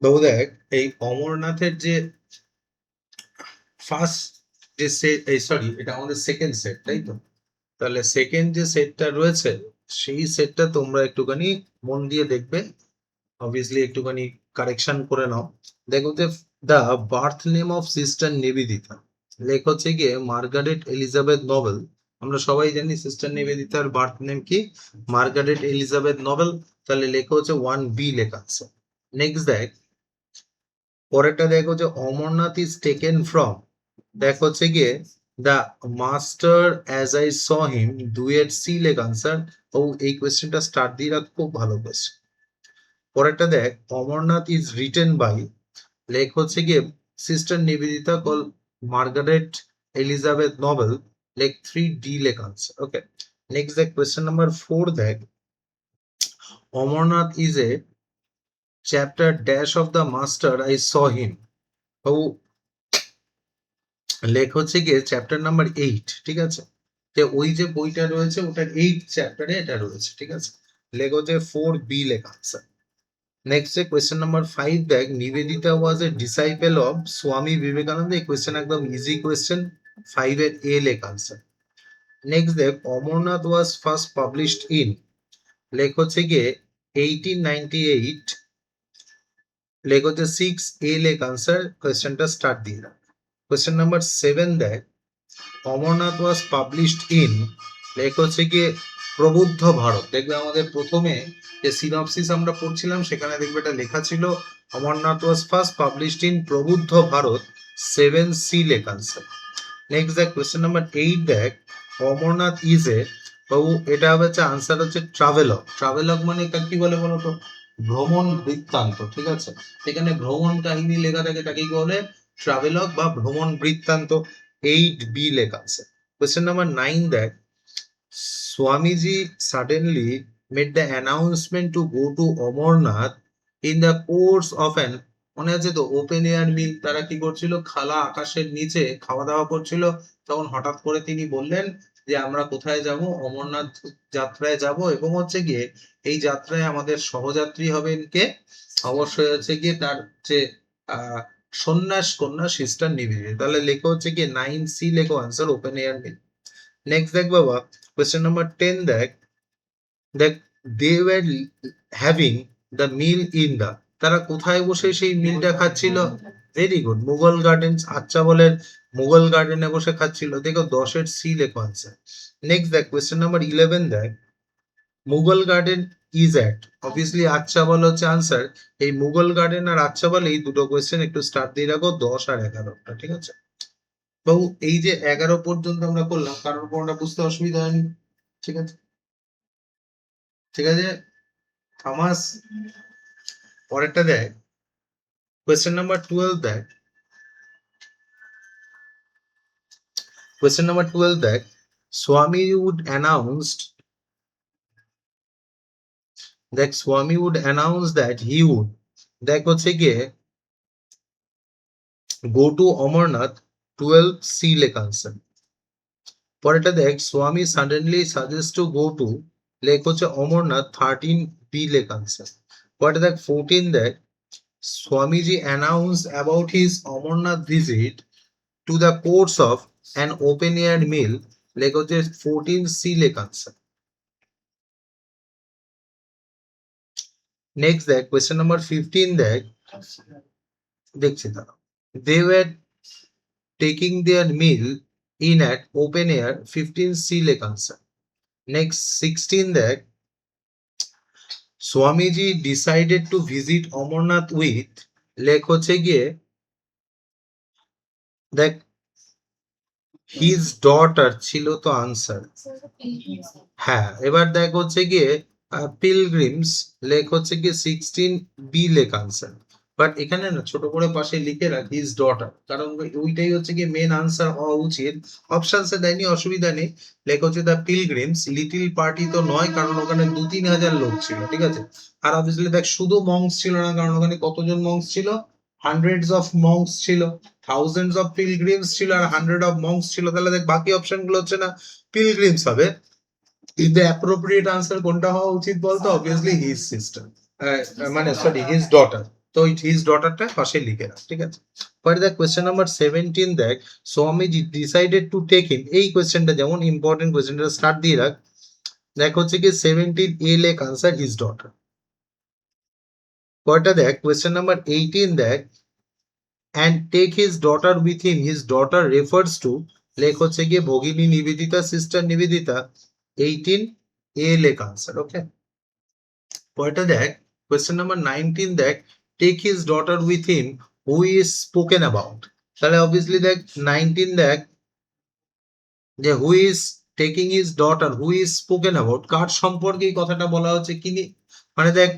বাবু দেখ, এই অমরনাথের যে ফার্স্ট যে সেট, এই সরি, এটা আমাদের সেকেন্ড সেট, তাই তো? তাহলে সেকেন্ড যে সেটটা রয়েছে সেই সেটটা তোমরা একটুখানি মন দিয়ে দেখবে, অবভিয়াসলি একটুখানি কারেকশন করে নাও। দেখো যে the birth name of sister Nivedita, লেখ হচ্ছে গিয়ে মার্গারেট এলিজাবেথ নোবেল। আমরা সবাই জানি সিস্টার নিবেদিতার বার্থ নেম কি, মার্গারেট এলিজাবেথ নোবেল। তাহলে লেখা হচ্ছে 1B লেখা আছে। নেক্সট দেখ, পরেরটা দেখো যে অমরনাথ ইজ টেকেন ফ্রম, দেখো হচ্ছে গিয়ে the master as I saw him, ডুয়েট সি লেখ আনসার। ও এই কোয়েশ্চেনটা স্টার্ট দিয়ে রাখ, খুব ভালো কোয়েশ্চেন। পরেরটা দেখ, অমরনাথ ইজ রিটেন বাই, লেখ হচ্ছে গিয়ে sister Nivedita called Margaret Elizabeth Noble, লেখ 3D লেখ আনসার। ওকে, নেক্সট দেখ কোয়েশ্চেন নাম্বার 4 দেখ, Amarnath is a chapter dash of the master I saw him. ও লেখ হচ্ছে গিয়ে চ্যাপ্টার নাম্বার 8, ঠিক আছে? যে ওই যে বইটা রয়েছে ওটার 8 চ্যাপ্টারে এটা রয়েছে, ঠিক আছে? লেখ হচ্ছে 4B লেখা আছে। নেক্সট যে কোয়েশ্চেন নাম্বার 5 দেখ, নিবেদিতা ওয়াজ এ ডিসাইপল অফ স্বামী বিবেকানন্দ। এই কোয়েশ্চেন একদম ইজি কোয়েশ্চেন, 5 এর A লেখা আছে। নেক্সট দেখ, Amarnath was first published in, লেখ হচ্ছে গিয়ে 1898, লেখ হচ্ছে 6A লেখা আনসার। কোয়েশ্চেনটা স্টার্ট দিয়ে দাও। কোয়েশ্চেন নাম্বার 7 দেখ, অমরনাথ ওয়াজ পাবলিশড ইন, লেখ হচ্ছে গিয়ে প্রবুদ্ধ ভারত। দেখবে আমাদের প্রথমে যে সিনপসিস আমরা পড়ছিলাম সেখানে দেখবে এটা লেখা ছিল Amarnath was first published in Prabuddha Bharat, 7C লেখা আছে। নেক্সট দেখ কোয়েশ্চেন নাম্বার 8 দেখ, অমরনাথ ইজ এ, বাবু এটা হচ্ছে আনসার হচ্ছে ট্রাভেলগ। ট্রাভেলগ মানে এটা কি বলে বলো তো? ভ্রমণ বৃত্তান্ত, ঠিক আছে? সেখানে ভ্রমণ কাহিনী লেখা থাকে তাকেই বলে ট্রাভেলগ বা ভ্রমণ বৃত্তান্ত, 8B লেখা আছে। কোয়েশ্চেন নাম্বার 9 দেখ, Swamiji suddenly made the announcement to go to Amarnath in the course of an, মনে আছে তো, ওপেন এয়ার মিল। তারা কি করছিল, খালা আকাশের নিচে খাওয়া দাওয়া করছিল, তখন হঠাৎ করে তিনি বললেন যে আমরা কোথায় যাব, অমরনাথ যাত্রায় যাব, এবং হচ্ছে গিয়ে এই যাত্রায় আমাদের সহযাত্রী হবেন কে, অবশ্যই হচ্ছে গিয়ে তার যে আহ সন্ন্যাস কন্যা সিস্টার নিবেদিতা। তাহলে লেখা হচ্ছে গিয়ে 9C লেখো answer, open air meal. Next দেখ বাবা, কোয়েশ্চেন নাম্বার 10 দেখ, দেখ they were having the meal in the, তারা কোথায় বসে সেই মিলটা খাচ্ছিল? Very good, Mughal gardens. আচ্ছা বলেন মুঘল গার্ডেনে বসে খাচ্ছিল। দেখো 10 এর C লেখো আনসার। নেক্সট দেখ কোয়েশ্চেন নাম্বার 11 দেখ, Mughal garden is at, obviously আচ্ছা বল হচ্ছে আনসার। এই মুঘল গার্ডেন আর আচ্ছা বল এই দুটো কোয়েশ্চেন একটু স্টার্ট দিয়ে রাখো, 10 আর 11টা, ঠিক আছে? বাবু এই যে 11 পর্যন্ত আমরা করলাম, কারোর কোনটা বুঝতে অসুবিধা হয়নি? ঠিক আছে, ঠিক আছে থমাস। পরেরটা দেখ, কোয়েশ্চেন নাম্বার 12 দেখ, কোয়েশ্চেন নাম্বার 12 দেখ, স্বামী উড অ্যানাউন্সড, দেখ Swami would announce that he would, দেখ হচ্ছে গিয়ে গো টু অমরনাথ, 12C লেখা আনসার। পরেরটা দেখ, স্বামী suddenly suggest to go to, লেখ হচ্ছে অমরনাথ, 13B লেখা আনসার। পরেরটা দেখ 14 দেখ, Swamiji announced about his Amarnath visit to the courts of an open-air mill, লেখা হচ্ছে 14C লেখা আনসার। নেক্সট দেখ কোয়েশ্চেন নাম্বার 15 দেখ, দেখছি দাঁড়াও, they were taking their meal in at open air, 15C লেখা আনসার। নেক্সট 16 দেখ, Swamiji decided to visit Amarnath with, লেখ হচ্ছে গিয়ে দেখ হিজ ডটার ছিল তো আনসার। হ্যাঁ, এবার দেখ হচ্ছে গিয়ে পিলগ্রিমস, লেখ হচ্ছে গিয়ে 16B লেখ আনসার। বাট এখানে না ছোট করে পাশে লিখে রাখ হিজ ডটার, কারণ ওইটাই হচ্ছে গিয়ে মেন আনসার হওয়া উচিত। অপশনসে দেয়নি, অসুবিধা নেই। লেখ হচ্ছে দ্য পিলগ্রিমস, লিটিল পার্টি তো নয়, কারণ ওখানে 2-3 হাজার লোক ছিল, ঠিক আছে? আর অবভিয়াসলি দেখ শুধু মংস ছিল না, কারণ ওখানে কতজন মংস ছিল, হান্ড্রেডস অফ মংস ছিল, থাউজেন্ডস অফ পিলগ্রিমস ছিল, আর 100 অফ মংস ছিল। তাহলে দেখ বাকি অপশন গুলো হচ্ছে না পিলগ্রিমস হবে। the appropriate answer কোনটা হওয়া উচিত বলতো? অবভিয়াসলি হিজ সিস্টার, মানে সরি হিজ ডটার। তো হিজ ডটারটা পাশে লিখে রাখ, ঠিক আছে। পরে দেখ কোয়েশ্চেন নাম্বার 17 দেখ, স্বামী ডিসাইডেড টু টেক হিম, এই কোয়েশ্চেনটা যেমন ইম্পর্টেন্ট কোয়েশ্চেনটা স্টার্ট দিয়ে রাখ। দেখ হচ্ছে কি 17 এ লেখ আনসার হিজ ডটার। পরেরটা দেখ কোয়েশ্চেন নাম্বার 18 দেখ, and take his daughter with him, his daughter refers to, লেখ হচ্ছে গিয়ে ভগিনী নিবেদিতা, সিস্টার নিবেদিতা। 18 এ লেখ আনসার, ওকে। পরেরটা দেখ কোয়েশ্চেন নাম্বার 19 দেখ, take his daughter with him who is spoken about. তাহলে অবভিয়াসলি দেখ 19 দেখ যে who is taking his daughter, who is spoken about, কার সম্পর্কে এই কথাটা বলা হচ্ছে, কি মানে দেখ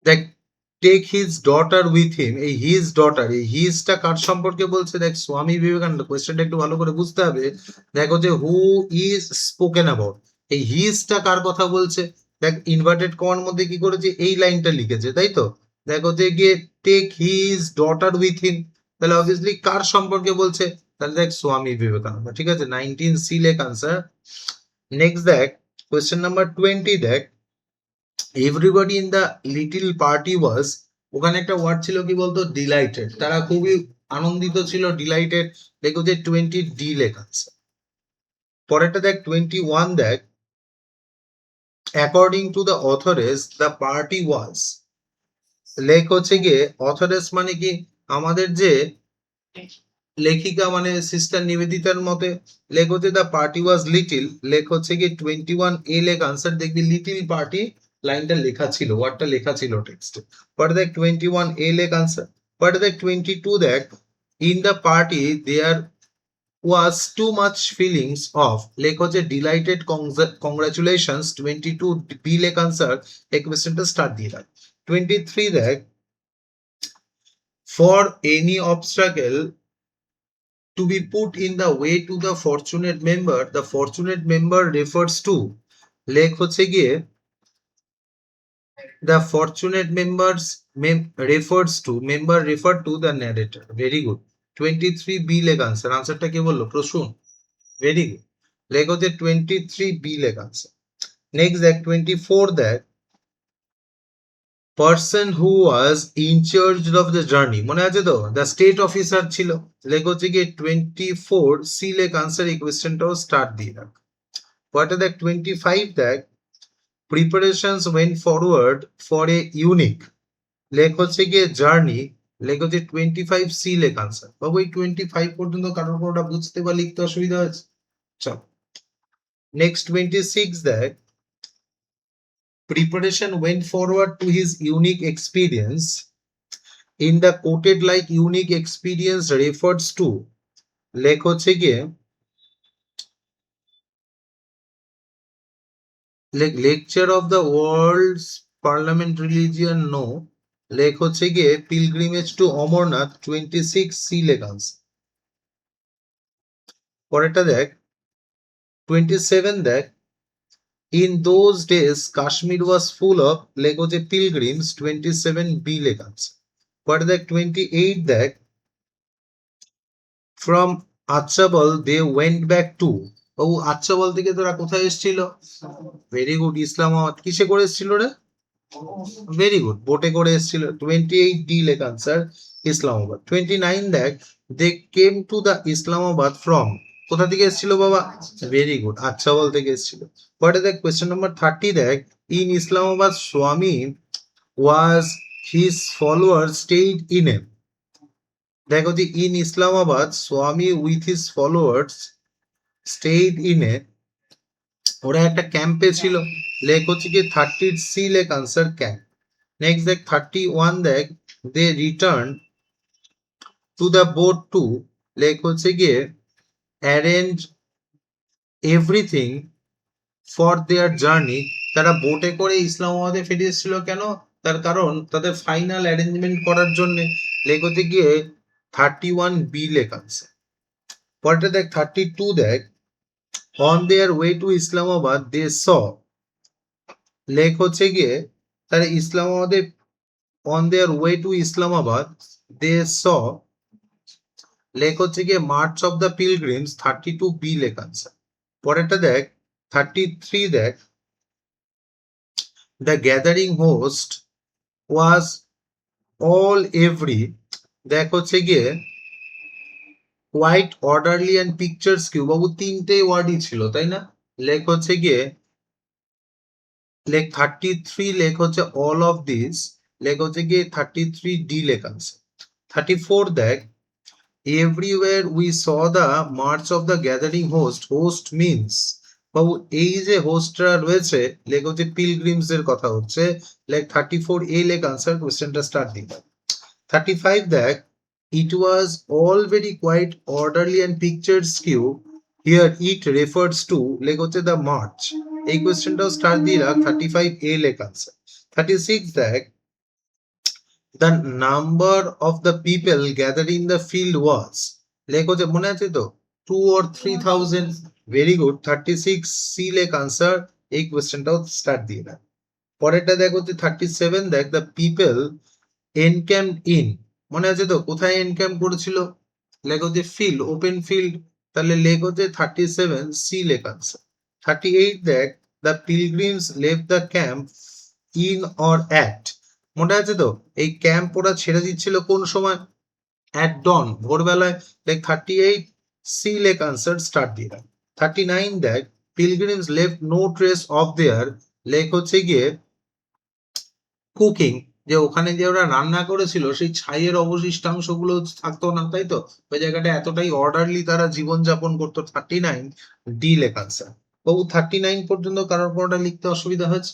দেখ take his daughter with him, এই হিজ ডটার, এই হিজটা কার সম্পর্কে বলছে, দেখ স্বামী বিবেকানন্দ। কোয়েশ্চেনটা একটু ভালো করে বুঝতে হবে। দেখো যে হু ইজ স্পোকেন অ্যাবাউট, এই হিজটা কার কথা বলছে, দেখ ইনভার্টেড কমার মধ্যে কি করেছে, এই লাইনটা লিখেছে, তাই তো। দেখো যে গিয়ে take his daughter with him, তাহলে অবভিয়াসলি কার সম্পর্কে বলছে, তাহলে দেখ স্বামী বিবেকানন্দ, ঠিক আছে। 19 সি লেখ আনসার। নেক্সট দেখ কোয়েশ্চেন নাম্বার 20 দেখ, everybody in the little party ওয়াজ, ওখানে একটা ওয়ার্ড ছিল কি বলতো, ডিলাইটেড, তারা খুবই আনন্দিত ছিল, ডিলাইটেড, দেখো যে 20 ডি লেখা আছে। পরেরটা দেখ 21 দেখ, according to the authoress the party ওয়াজ, লেখ হচ্ছে গিয়ে অথরেস মানে কি, আমাদের যে লেখিকা মানে সিস্টার নিবেদিতার মতে, লেখ হচ্ছে দ্য পার্টি ওয়াজ লিটিল, লেখ হচ্ছে গিয়ে 21 এ লেখ আনসার। দেখবি লিটিল পার্টি লাইনটা লেখা ছিল, ওয়ার্ডটা লেখা ছিল টেক্সটে। পরে দেখ 21 এ লেখ আনসার। পরে দেখ 22 দেখ, in the party there was too much feelings of, লেখ হচ্ছে ডিলাইটেড কংগ্রাচুলেশনস। 22 বি লেখ আনসার। এই কোয়েশ্চেনটা স্টার্ট দিয়ে রাখ। 23 দেখ, for any obstacle to be put in the way to the fortunate member, the fortunate member refers to, লেখ হচ্ছে গিয়ে the fortunate members refers to, member refer to the narrator, very good। 23 B লেখ answer, আনসারটা কি বললো Prasun, very good. লেখ হচ্ছে 23 B লেখ আনসার। নেক্সট দেখ 24 দেখ, person who was in charge of the journey, মনে আছে তো, দ্য স্টেট অফিসার ছিল, লেখ হচ্ছে গিয়ে 24 সি লেখ আনসার। এই কোয়েশ্চেনটাও স্টার্ট দিয়ে রাখ। পরেরটা দেখ 25 দেখ, preparations went forward for a unique, লেখ হচ্ছে গিয়ে জার্নি, লেখ হচ্ছে 25 সি লেখ আনসার। বাবু এই 25 পর্যন্ত কারোর কোনোটা বুঝতে বা লিখতে অসুবিধা হয়েছে? চল নেক্সট 26 দেখ, preparation went forward to his unique experience, in the quoted like unique experience refers to, লেখ হচ্ছে গিয়ে lecture of the world's parliament religion, no, লেখ হচ্ছে গিয়ে pilgrimage to অমরনাথ। 26 সি লেখ আনসার। পরেরটা দেখ 27 দেখ, in those days Kashmir was full of, লেখ হচ্ছে pilgrims। 27 বি লেখ আনসার। পরে দেখ 28 দেখ, from আচ্ছাবল they went back to, ও আচ্ছাবল থেকে তোরা কোথায় এসেছিল, ভেরি গুড, ইসলামাবাদ। কিসে করে এসেছিল রে, ভেরি গুড, বোটে করে এসেছিল। 28 ডি লেখ আনসার, ইসলামাবাদ। 29 দেখ, they came to the Islamabad from, কোথা থেকে এসেছিল বাবা, ভেরি গুড, আচ্ছাবল থেকে এসেছিল। পরে দেখ কোয়েশ্চেন নাম্বার 30 দেখ, ইন ইসলামাবাদ স্বামী was his follower stayed in a, দেখো যে ইন ইসলামাবাদ স্বামী with his followers stayed in a, ওরা একটা ক্যাম্পে ছিল, লেখ হচ্ছে কি 30 সি লেখ আনসার ক্যাম্প। নেক্সট দেখ 31 দেখ, they return to the boat to, লেখ হচ্ছে গিয়ে arrange everything for their journey, তারা বোটে করে ইসলামাবাদে ফিরে এসেছিল কেন, তার কারণ তাদের ফাইনাল অ্যারেঞ্জমেন্ট করার জন্য, লেখ হচ্ছে গিয়ে 31 বি লেখ আনসার। পরেরটা দেখ 32 দেখ, on their way to Islamabad they saw, লেখ হচ্ছে গিয়ে তারা ইসলামাবাদে, on their way to Islamabad they saw, লেখ হচ্ছে গিয়ে march of the pilgrims. 32 B লেখ আনসার। পরেরটা দেখ 33 দেখ, the gathering host was all every, দেখ হচ্ছে গিয়ে quite orderly and picturesque, বাবু তিনটে ওয়ার্ডই ছিল তাই না? লেখ হচ্ছে গিয়ে লেখ 33, লেখ হচ্ছে অল অফ দিস, লেখ হচ্ছে গিয়ে 33 ডি লেখা আছে। 34 দেখ everywhere we saw the March of the gathering host, host means, বাবু এই যে হোস্টরা রয়েছে লেখ হচ্ছে পিলগ্রিমস এর কথা হচ্ছে, লেখ 34 এ লেখ আনসার, কোশ্চেনটা স্টার্ট দিতে। 35 দেখ it was all very quite orderly and picturesque, here it refers to লেখ হচ্ছে the march, এই কোশ্চেনটাও স্টার্ট দিয়ে রাখ, 35 এ লেখ আনসার। 36 দেখ the number of the people gathered in the field was, লেখ হচ্ছে মনে আছে তো 2 or 3000, ভেরি গুড। 36 সি লেখ আনসার, এই কোশ্চেনটাও স্টার্ট দিয়ে রাখ। পরেরটা দেখ হচ্ছে 37 দেখ the people encamped in, মনে আছে তো কোথায় এনক্যাম্প করেছিল, লেখ হচ্ছে ফিল্ড, ওপেন ফিল্ড, তাহলে লেখ হচ্ছে 37 সি লেখ আনসার। 38 দেখ the pilgrims left the camp in or at, মনে আছে তো এই ক্যাম্প ওরা ছেড়ে দিচ্ছিল কোন সময়, অ্যাট ডন, ভোরবেলায়, লেখ 38 সি লেখ আনসার, স্টার্ট দিয়ে রাখ। 39 দেখ pilgrims left no trace of their, লেখ হচ্ছে গিয়ে কুকিং, যে ওখানে যে ওরা রান্না করেছিল সেই ছাইয়ের অবশিষ্টাংশ গুলো থাকতো না তাই তো, ওই জায়গাটা এতটাই অর্ডারলি তারা জীবনযাপন করতো। 39 ডি লেখা আনসার। বাবু 39 পর্যন্ত কারোর কোনটা লিখতে অসুবিধা হয়েছে?